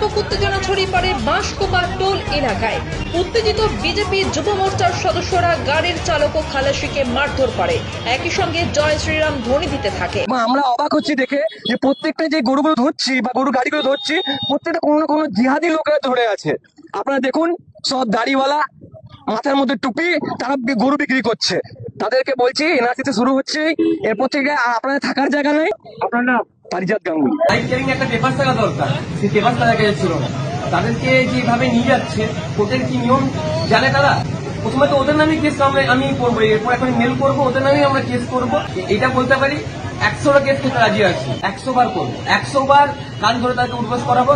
ব্যাপক উত্তেজনা ছড়িয়ে পড়ে বাঁশকোপা টোল এলাকায়। উত্তেজিত বিজেপি যুব মোর্চার সদস্যরা গাড়ির চালক ও খালাসিকে মারধর করে, একই সঙ্গে জয় শ্রীরাম ধ্বনি দিতে থাকে। আমরা অবাক হচ্ছি দেখে যে প্রত্যেকটা যে গরুগুলো ধরছি বা গরু গাড়িগুলো ধরছি, প্রত্যেকটা কোনো না কোনো জিহাদি লোকেরা ধরে আছে। আপনারা দেখুন, সব দাড়িওয়ালা, মাথার মধ্যে টুপি, তারা গরু বিক্রি করছে। তাদেরকে বলছি এনআরসি শুরু হচ্ছে, এরপর থেকে আপনাদের থাকার জায়গা নেই। আপনার নাম? পারিজাত গাঙ্গুলি। বাইক ক্যারিং একটা পেপার থাকা দরকার, সেই পেপার তাদের কাছে ছিল না। তাদেরকে যেভাবে নিয়ে যাচ্ছে, কোর্টের কি নিয়ম জানে তারা? প্রথমে তো ওদের নামে কেস আমি করবো, এরপর এখন মেল করবো, ওদের নামে আমরা কেস করবো। এটা বলতে পারি 100টা কেস খেতে রাজি আছি, 100 বার করবো, 100 বার কান ধরে তাকে উদ্বাস করাবো।